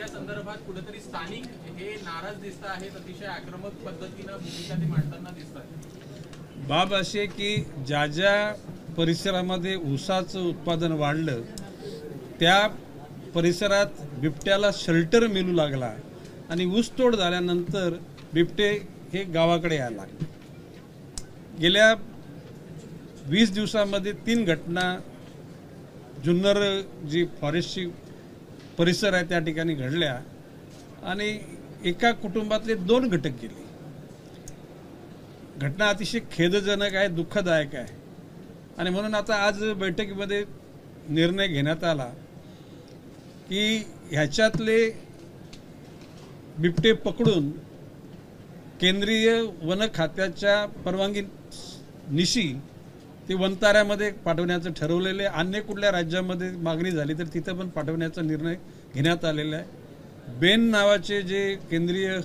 बिबट्या संदर्भात कुठेतरी स्थानिक हे नाराज दिसत आहेत, अतिशय आक्रमक पद्धतीनं भूमिका ते मांडताना दिसतात। बाब अशी आहे की ज्या ज्या परिसरामध्ये ऊसाचं उत्पादन वाढलं त्या परिसरात बिबट्याला शेल्टर मिळू लागला आणि ऊसतोड झाल्यानंतर बिबटे हे गावाकडे यायला लागले। गेल्या 20 दिवसांमध्ये 3 घटना जुन्नर जी फॉरेस्टची परिसर आहे त्या ठिकाणी घडल्या आणि एका कुटुंबातले 2 घटक गेले। घटना अतिशय खेदजनक आहे, दुःखदायक आहे आणि म्हणून आता आज बैठकीमध्ये निर्णय घेण्यात आला की ह्याच्यातले बिबटे पकडून केंद्रीय वन खात्याच्या परवानगी निशी ते वनताऱ्यामध्ये पाठवण्याचं ठरवलेले, अन्य कुठल्या राज्यामध्ये मागणी झाली तर तिथं पण पाठवण्याचा निर्णय घेण्यात आलेला आहे। बेन नावाचे जे केंद्रीय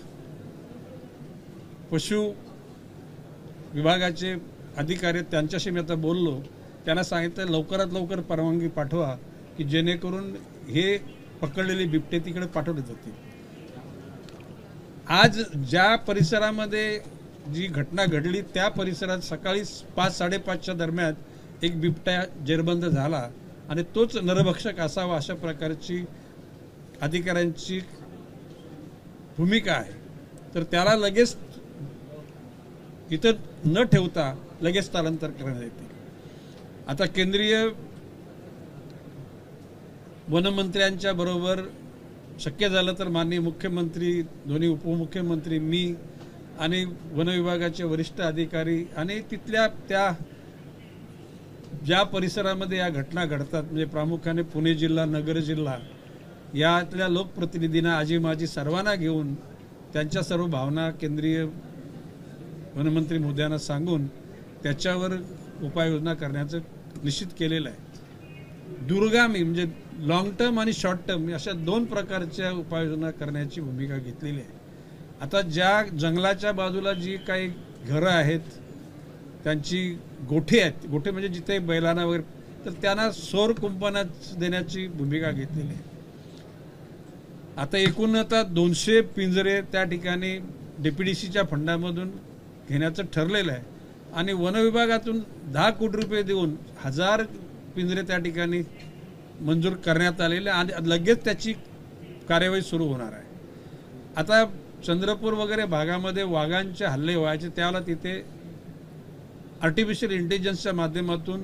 पशु विभागाचे अधिकारी त्यांच्याशी मी आता बोललो, त्यांना सांगितलं लवकरात लवकर परवानगी पाठवा की जेणेकरून हे पकडलेले बिबटे तिकडे पाठवले जातील। आज ज्या परिसरामध्ये जी घटना घडली त्या परिसरात सकाळी 5-5:30च्या दरम्यान एक बिबट्या जेरबंद झाला आणि तोच नरभक्षक असावा अशा प्रकारची अधिकाऱ्यांची भूमिका आहे। तर त्याला लगेच इथं न ठेवता लगेच स्थलांतर करण्यात येते। आता केंद्रीय वनमंत्र्यांच्या बरोबर शक्य झालं तर माननीय मुख्यमंत्री, दोन्ही उपमुख्यमंत्री, मी आणि वन विभागाचे वरिष्ठ अधिकारी आणि तिथल्या त्या ज्या परिसरामध्ये या घटना घडतात म्हणजे प्रामुख्याने पुणे जिल्हा, नगर जिल्हा यातल्या लोकप्रतिनिधींना, आजी माजी सर्वांना घेऊन त्यांच्या सर्व भावना केंद्रीय वनमंत्री महोदयांना सांगून त्याच्यावर उपाययोजना करण्याचं निश्चित केलेलं आहे। दुर्गामी म्हणजे लॉंग टर्म आणि शॉर्ट टर्म अशा 2 प्रकारच्या उपाययोजना करण्याची भूमिका घेतलेली आहे। आता ज्या जंगलाच्या बाजूला जी काही घरं आहेत त्यांची गोठे आहेत, गोठे म्हणजे जिथे बैलांना वगैरे, तर त्यांना सौर कुंपण देण्याची भूमिका घेतलेली आहे। आता एकूण आता 200 पिंजरे त्या ठिकाणी DPDCच्या फंडामधून घेण्याचं ठरलेलं आहे आणि वन विभागातून 10 कोटी रुपये देऊन 1000 पिंजरे त्या ठिकाणी मंजूर करण्यात आलेले आणि लगेच त्याची कार्यवाही सुरू होणार आहे। आता चंद्रपूर वगैरे भागामध्ये वाघांचे हल्ले व्हायचे त्यावेळेला तिथे आर्टिफिशियल इंटेलिजन्सच्या माध्यमातून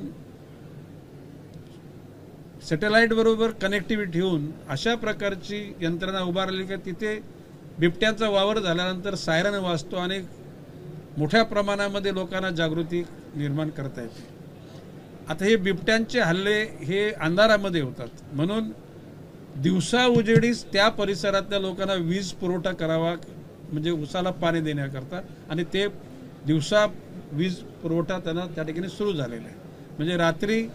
सॅटेलाइट बरोबर कनेक्टिव्हिटी ठेवून अशा प्रकारची यंत्रणा उभारली की तिथे बिबट्याचा वावर झाल्यानंतर सायरन वाजतो आणि मोठ्या प्रमाणामध्ये लोकांना जागृती निर्माण करता येते। आता हे बिबट्यांचे हल्ले हे अंधारामध्ये होतात म्हणून दिवसा उजेडीस त्या परिसरातल्या लोकांना वीज पुरवठा करावा म्हणजे उसाला पाणी देण्याकरता आणि ते दिवसा वीज पुरवठा त्यांना त्या ठिकाणी सुरू झालेला आहे। म्हणजे रात्री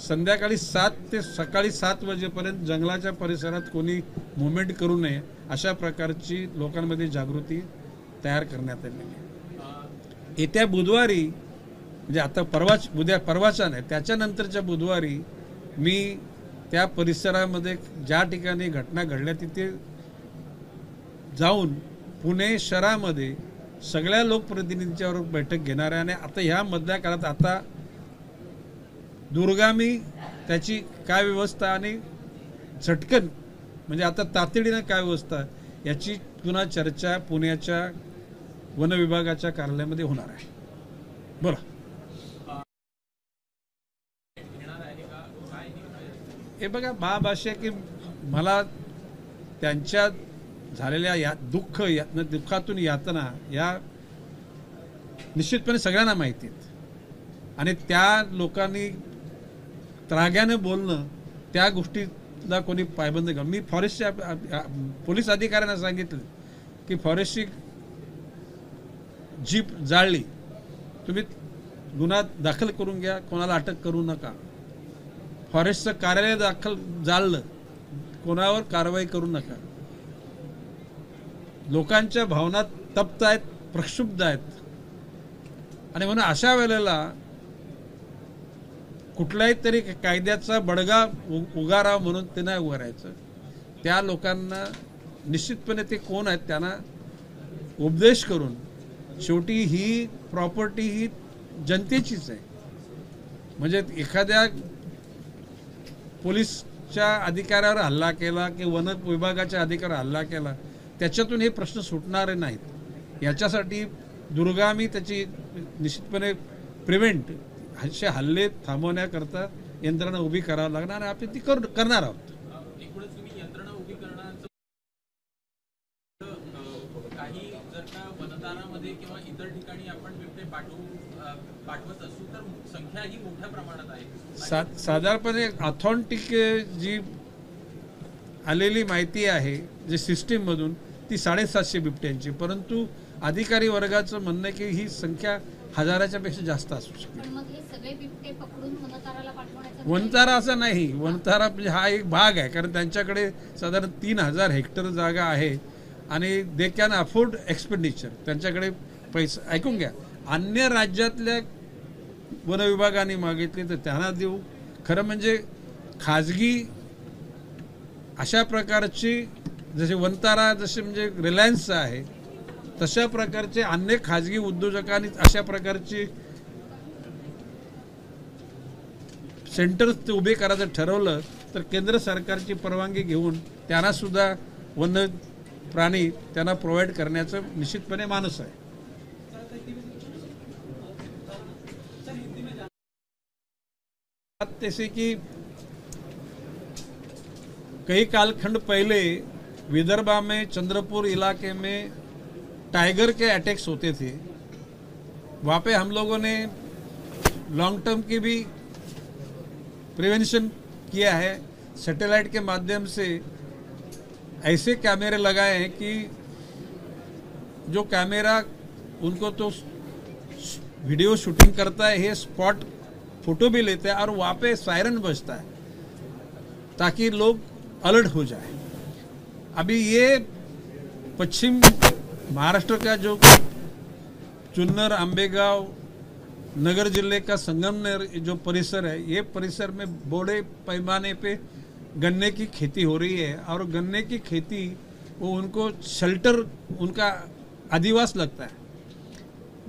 संध्याकाळी 7 ते सकाळी 7 वाजेपर्यंत जंगलाच्या परिसरात कोणी मुवमेंट करू नये अशा प्रकारची लोकांमध्ये जागृती तयार करण्यात आलेली आहे। येत्या बुधवारी म्हणजे आता परवाचा नाही त्याच्यानंतरच्या बुधवारी मी त्या परिसरामध्ये ज्या ठिकाणी घटना घडल्या तिथे जाऊन पुणे शहरामध्ये सगळ्या लोकप्रतिनिधींच्यावर बैठक घेणार आहे आणि आता ह्या मधल्या काळात आता दूरगामी त्याची काय व्यवस्था आणि झटकन म्हणजे आता तातडीनं काय व्यवस्था याची पुन्हा चर्चा पुण्याच्या वन विभागाच्या कार्यालयामध्ये होणार आहे। बोला। हे बघा बाब अशी आहे की मला त्यांच्या झालेल्या या दुःखातून यातना या निश्चितपणे सगळ्यांना माहिती आहेत आणि त्या लोकांनी त्राग्याने बोलणं त्या गोष्टीला कोणी पायबंद घाल। मी फॉरेस्टच्या पोलीस अधिकाऱ्यांना सांगितलं की फॉरेस्टची जीप जाळली तुम्ही गुन्हा दाखल करून घ्या, कोणाला अटक करू नका। फॉरेस्टचं कार्यालय जाळलं कोणावर कारवाई करू नका। लोकांच्या भावना तप्त आहेत, प्रक्षुब्ध आहेत आणि म्हणून अशा वेळेला कुठल्याही तरी कायद्याचा बडगा उगारावा म्हणून ते नाही उगारायचं। त्या लोकांना निश्चितपणे ते कोण आहेत त्यांना उपदेश करून शेवटी ही प्रॉपर्टी ही जनतेचीच आहे. म्हणजे एखाद्या पोलीसच्या अधिकाऱ्यावर हल्ला केला की वन विभागाच्या अधिकाऱ्यावर हल्ला केला त्याच्यातून हे प्रश्न सुटणारे नाहीत. याच्यासाठी दुर्गामी त्याची निश्चितपणे प्रिव्हेंट असे हल्ले थांबवण्याकरता यंत्रणा उभी करावी लागणार आणि आपण ती करणार आहोत. एकूणच तुम्ही यंत्रणा उभी करण्याचं काही जर का मतदारामध्ये किंवा इतर ठिकाणी आपण बिबटे पाठवत असू तर संख्या ही मोठ्या प्रमाणात आहे. साधारणपणे ऑथेंटिक जी आलेली माहिती आहे जे सिस्टीम मधून ती 750 बिबट्यांची, परंतु अधिकारी वर्गाचं म्हणणं आहे की ही संख्या हजाराच्या पेक्षा जास्त असू शकते. वनतारा असं नाही, वनतारा म्हणजे हा एक भाग आहे कारण त्यांच्याकडे साधारण 3000 हेक्टर जागा आहे आणि दे कॅन अफोर्ड एक्सपेंडिचर. त्यांच्याकडे पैसा ऐकून घ्या, अन्य राज्यातल्या वन विभागाने मागितले तर त्यांना देऊ. खरं म्हणजे खाजगी अशा प्रकारची जसे वनतारा जसे म्हणजे रिलायन्सचं आहे तशा प्रकारचे अन्य खाजगी उद्योजकांनी अशा प्रकारची सेंटर्स उभे करायचं ठरवलं तर केंद्र सरकारची परवानगी घेऊन त्यांना सुद्धा वन्य प्राणी त्यांना प्रोव्हाइड करण्याचं निश्चितपणे मानस आहे. जैसे कि कई कालखंड पहले विदर्भा में चंद्रपुर इलाके में टाइगर के अटैक्स होते थे. वहाँ पे हम लोगों ने लॉन्ग टर्म की भी प्रिवेंशन किया है. सैटेलाइट के माध्यम से ऐसे कैमरे लगाए हैं कि जो कैमरा उनको तो वीडियो शूटिंग करता है, ये स्पॉट फोटो भी लेते हैं और वहाँ पे सायरन बजता है ताकि लोग अलर्ट हो जाए. अभी ये पश्चिम महाराष्ट्र का जो जुन्नर, आंबेगांव, नगर जिले का संगमनेर जो परिसर है, ये परिसर में बड़े पैमाने पे गन्ने की खेती हो रही है और गन्ने की खेती वो उनको शेल्टर उनका आदिवास लगता है.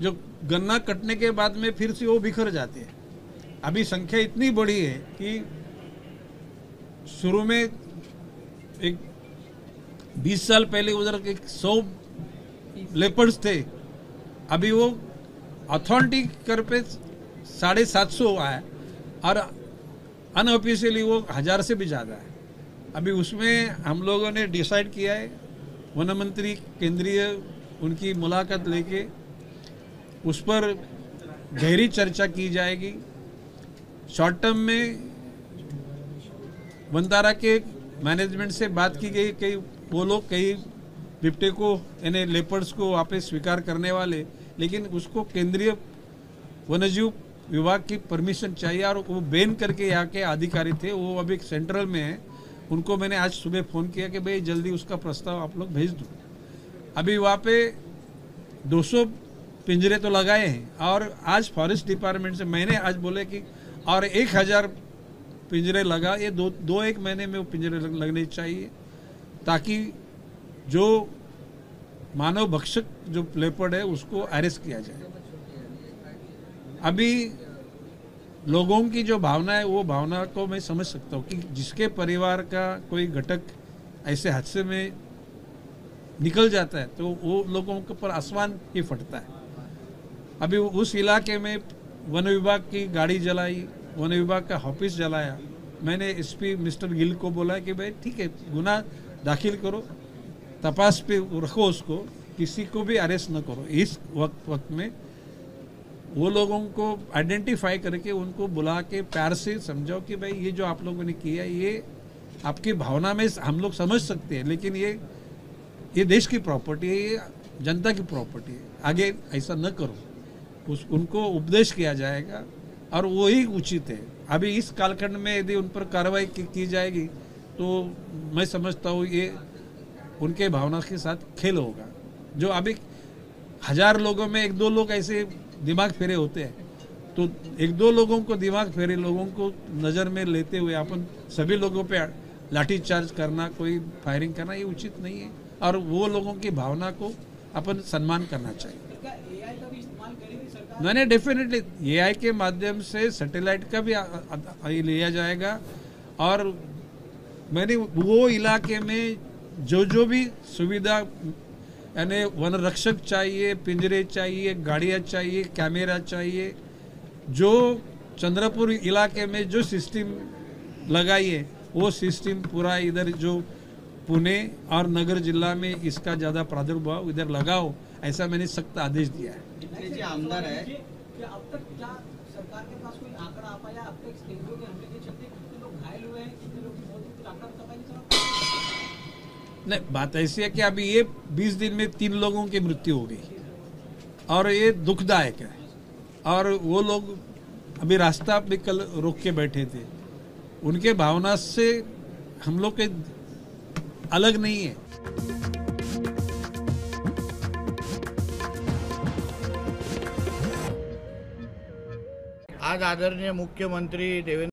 जो गन्ना कटने के बाद में फिर से वो बिखर जाते हैं. अभी संख्या इतनी बड़ी है कि शुरू में एक 20 साल पहले उधर 100 लेपर्ड्स थे, अभी वो अथॉरिटी कर पे 750 आया और अनऑफिशियली वो 1000 से भी ज़्यादा है. अभी उसमें हम लोगों ने डिसाइड किया है, वन मंत्री केंद्रीय उनकी मुलाकात लेके उस पर गहरी चर्चा की जाएगी. शॉर्ट टर्म में वनतारा के मैनेजमेंट से बात की गई कि वो लोग कई बिबटे को यानी लेपर्ड्स को वापस स्वीकार करने वाले, लेकिन उसको केंद्रीय वन्यजीव विभाग की परमिशन चाहिए और वो बैन करके यहाँ के अधिकारी थे वो अभी सेंट्रल में है. उनको मैंने आज सुबह फ़ोन किया कि भाई जल्दी उसका प्रस्ताव आप लोग भेज दो. अभी वहाँ पे 200 पिंजरे तो लगाए हैं और आज फॉरेस्ट डिपार्टमेंट से मैंने आज बोले कि और 1000 पिंजरे लगा, ये दो एक महीने में वो पिंजरे लगने चाहिए ताकि जो मानव भक्षक जो लेपर्ड है उसको अरेस्ट किया जाए. अभी लोगों की जो भावना है वो भावना को मैं समझ सकता हूँ कि जिसके परिवार का कोई घटक ऐसे हादसे में निकल जाता है तो वो लोगों के ऊपर आसमान ही फटता है. अभी उस इलाके में वन विभाग की गाड़ी जलाई, वन विभाग का ऑफिस जलाया. मैंने एसपी मिस्टर गिल को बोला कि भाई ठीक है गुनाह दाखिल करो, तपास पे रखो उसको, किसी को भी अरेस्ट न करो. इस वक्त में वो लोगों को आइडेंटिफाई करके उनको बुला के प्यार से समझाओ कि भाई ये जो आप लोगों ने किया ये आपकी भावना में हम लोग समझ सकते हैं, लेकिन ये देश की प्रॉपर्टी है, ये जनता की प्रॉपर्टी है, आगे ऐसा न करो. उनको उपदेश किया जाएगा और वही उचित है. अभी इस कालखंड में यदि उन पर कार्रवाई की जाएगी तो मैं समझता हूँ ये उनके भावना के साथ खेल होगा. जो अभी 1000 लोगों में 1-2 लोग ऐसे दिमाग फेरे होते हैं तो 1-2 लोगों को दिमाग फेरे लोगों को नज़र में लेते हुए अपन सभी लोगों पे लाठीचार्ज करना, कोई फायरिंग करना ये उचित नहीं है। और वो लोगों की भावना को अपन सम्मान करना चाहिए। मैंने डेफिनेटली एआई के माध्यम से सैटेलाइट का भी लिया जाएगा। और मैंने वो इलाके में जो भी सुविधा, यानी वन रक्षक चाहिए, पिंजरे चाहिए, गाड़ियाँ चाहिए, कैमरा चाहिए, जो चंद्रपुर इलाके में जो सिस्टम लगाई है वो सिस्टम पूरा इधर जो पुणे और नगर जिला में इसका ज़्यादा प्रादुर्भाव इधर लगाओ, ऐसा मैंने सख्त आदेश दिया है। इतने जो आमदार है क्या अब तक क्या सरकार के पास कोई आंकड़ा आ पाया अब तक डेंगू के हमले के चलते कितने लोग घायल हुए हैं, कितने लोग की मौत हुई, आंकड़ा पता नहीं चला? नहीं, बात ऐसी है कि अभी ये 20 दिन में 3 लोगों की मृत्यु हो गई और ये दुखदायक है। और वो लोग अभी रास्ता भी कल रोक के बैठे थे, उनके भावना से हम लोग के अलग नहीं है। आज आदरणीय मुख्यमंत्री देवेंद्र